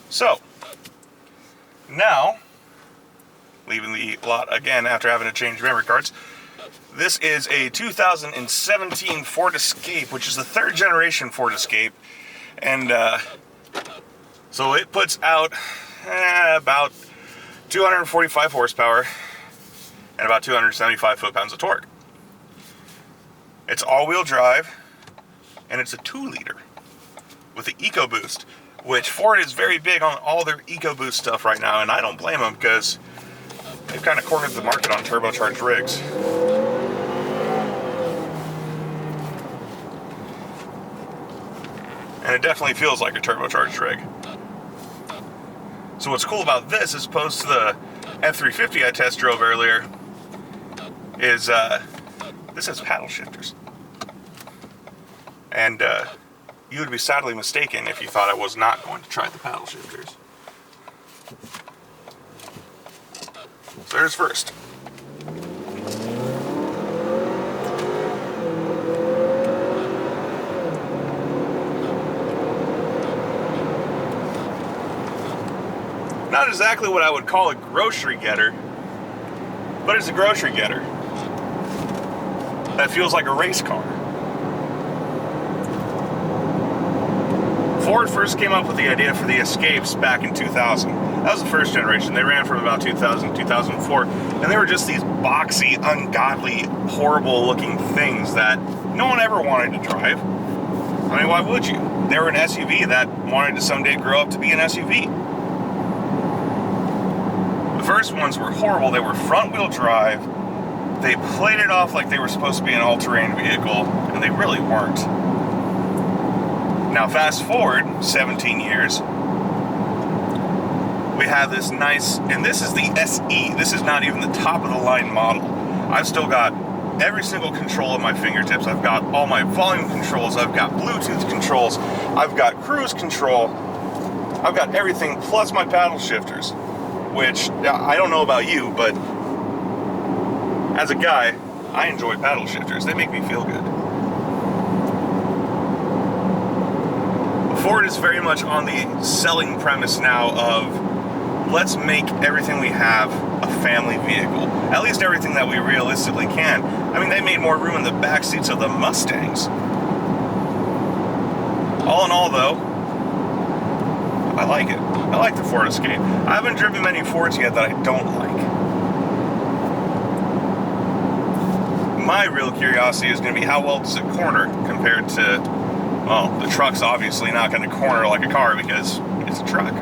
So, now, leaving the lot again after having to change memory cards, this is a 2017 Ford Escape, which is the third generation Ford Escape, and so it puts out about 245 horsepower and about 275 foot-pounds of torque. It's all-wheel drive, and it's a 2-liter with the Ecoboost, which Ford is very big on all their Ecoboost stuff right now, and I don't blame them because they've kind of cornered the market on turbocharged rigs. And it definitely feels like a turbocharged rig. So what's cool about this, as opposed to the F350 I test drove earlier, is this has paddle shifters. And you would be sadly mistaken if you thought I was not going to try the paddle shifters. So there's first. Not exactly what I would call a grocery getter, but it's a grocery getter that feels like a race car. Ford first came up with the idea for the Escapes back in 2000. That was the first generation. They ran from about 2000 to 2004, and they were just these boxy, ungodly, horrible looking things that no one ever wanted to drive. I mean, why would you? They were an SUV that wanted to someday grow up to be an SUV. The first ones were horrible. They were front-wheel drive. They played it off like they were supposed to be an all-terrain vehicle, and they really weren't. Now, fast forward 17 years, we have this nice, and this is the SE. This is not even the top-of-the-line model. I've still got every single control at my fingertips. I've got all my volume controls. I've got Bluetooth controls. I've got cruise control. I've got everything, plus my paddle shifters, which I don't know about you, but as a guy, I enjoy paddle shifters. They make me feel good. Ford is very much on the selling premise now of let's make everything we have a family vehicle. At least everything that we realistically can. I mean, they made more room in the back seats of the Mustangs. All in all, though, I like it. I like the Ford Escape. I haven't driven many Fords yet that I don't like. My real curiosity is going to be how well does it corner compared to, well, the truck's obviously not going to corner like a car because it's a truck.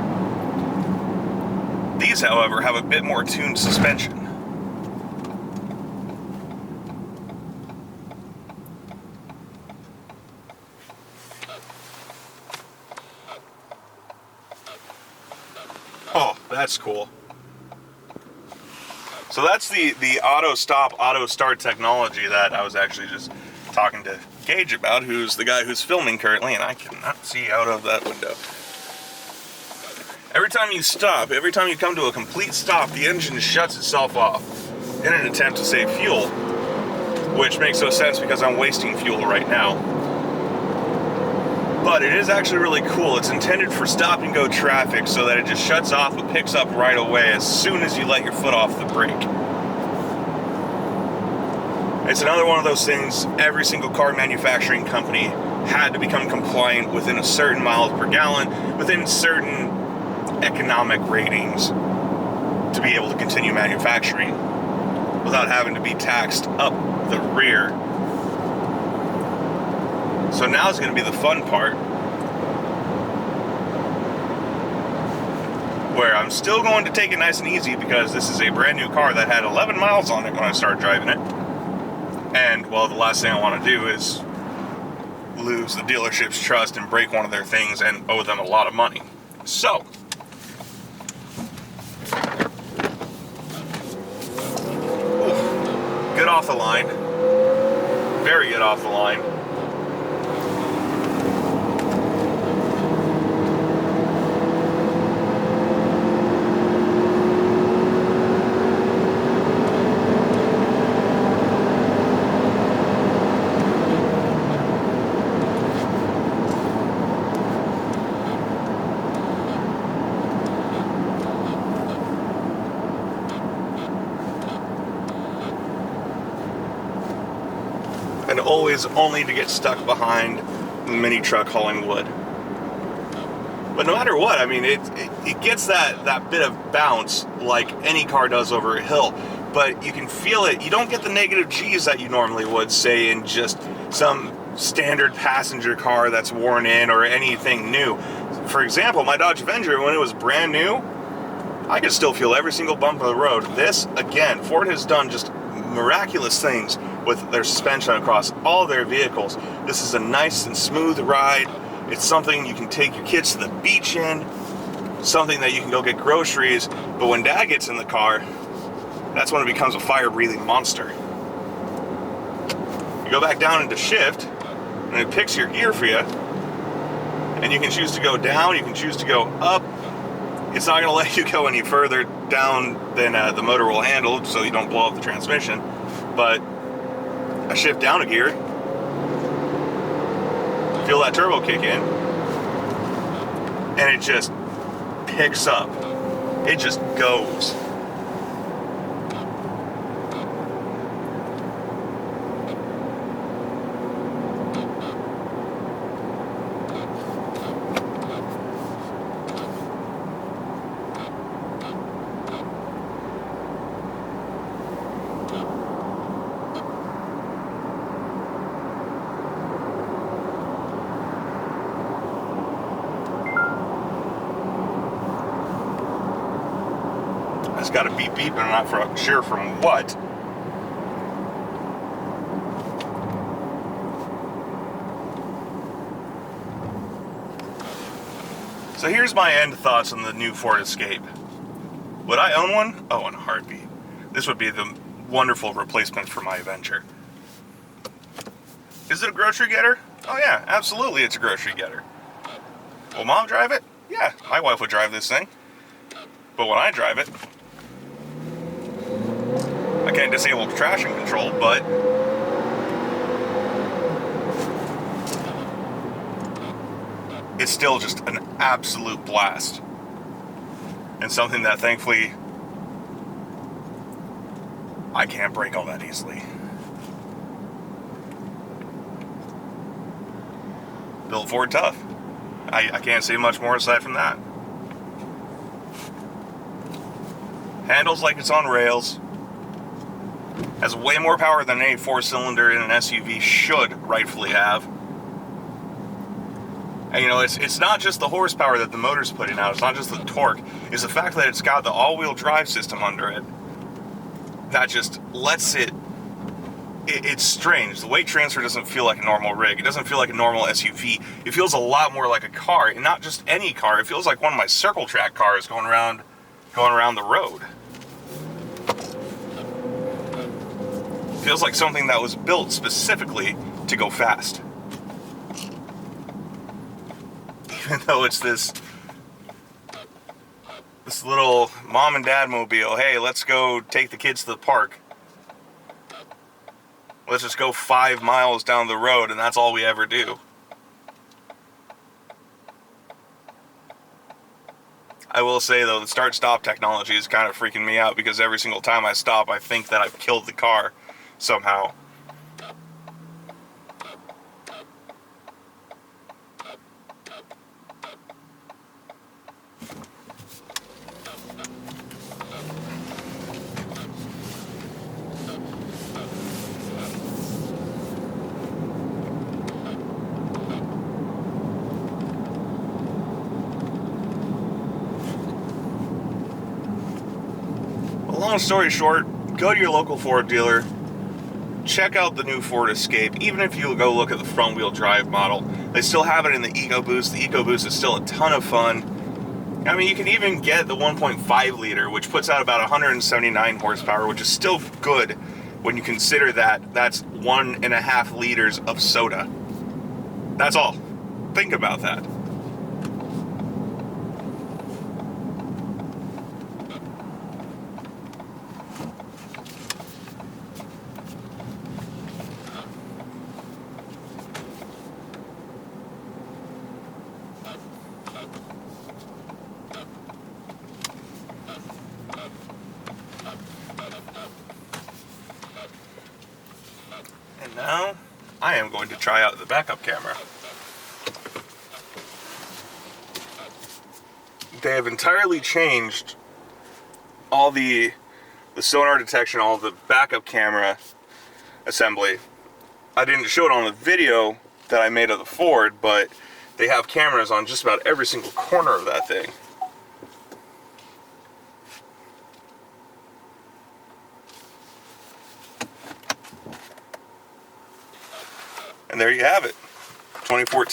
These, however, have a bit more tuned suspension. Oh, that's cool. So that's the auto stop, auto start technology that I was actually just talking to Gage about, who's the guy who's filming currently, and I cannot see out of that window. Every time you stop, every time you come to a complete stop, the engine shuts itself off in an attempt to save fuel, which makes no sense because I'm wasting fuel right now. But it is actually really cool. It's intended for stop and go traffic so that it just shuts off but picks up right away as soon as you let your foot off the brake. It's another one of those things every single car manufacturing company had to become compliant within a certain miles per gallon, within certain economic ratings to be able to continue manufacturing without having to be taxed up the rear. So now is going to be the fun part, where I'm still going to take it nice and easy because this is a brand new car that had 11 miles on it when I started driving it. And, well, the last thing I want to do is lose the dealership's trust and break one of their things and owe them a lot of money. So, good off the line. Very good off the line. is only to get stuck behind the mini truck hauling wood. But no matter what, I mean, it gets that bit of bounce like any car does over a hill. But you can feel it. You don't get the negative G's that you normally would, say, in just some standard passenger car that's worn in or anything new. For example, my Dodge Avenger, when it was brand new, I could still feel every single bump of the road. This, again, Ford has done just miraculous things with their suspension across all their vehicles. This is a nice and smooth ride. It's something you can take your kids to the beach in, something that you can go get groceries. But when Dad gets in the car, that's when it becomes a fire-breathing monster. You go back down into shift, and it picks your gear for you, and you can choose to go down, you can choose to go up. It's not going to let you go any further down than the motor will handle, so you don't blow up the transmission. But I shift down a gear, feel that turbo kick in, and it just picks up. It just goes. It's got a beep beep, and I'm not sure from what. So here's my end thoughts on the new Ford Escape. Would I own one? Oh, in a heartbeat. This would be the wonderful replacement for my Avenger. Is it a grocery getter? Oh yeah, absolutely it's a grocery getter. Will Mom drive it? Yeah, my wife would drive this thing. But when I drive it, I can't disable traction control, but it's still just an absolute blast. And something that thankfully I can't break all that easily. Built Ford tough. I can't say much more aside from that. Handles like it's on rails. Has way more power than any four-cylinder in an SUV should rightfully have. And you know, it's not just the horsepower that the motor's putting out, it's not just the torque, it's the fact that it's got the all-wheel drive system under it that just lets it's strange. The weight transfer doesn't feel like a normal rig. It doesn't feel like a normal SUV. It feels a lot more like a car, and not just any car. It feels like one of my circle track cars going around the road. It feels like something that was built specifically to go fast. Even though it's this little mom and dad mobile. Hey, let's go take the kids to the park. Let's just go 5 miles down the road, and that's all we ever do. I will say, though, the start-stop technology is kind of freaking me out, because every single time I stop, I think that I've killed the car somehow. Long story short, go to your local Ford dealer, check out the new Ford Escape. Even if you go look at the front-wheel drive model, they still have it in the Ecoboost. The Ecoboost is still a ton of fun. I mean, you can even get the 1.5 liter, which puts out about 179 horsepower, which is still good when you consider that that's 1.5 liters of soda. That's all. Think about that. And now, I am going to try out the backup camera. They have entirely changed all the sonar detection, all the backup camera assembly. I didn't show it on the video that I made of the Ford, but they have cameras on just about every single corner of that thing. And there you have it, 2014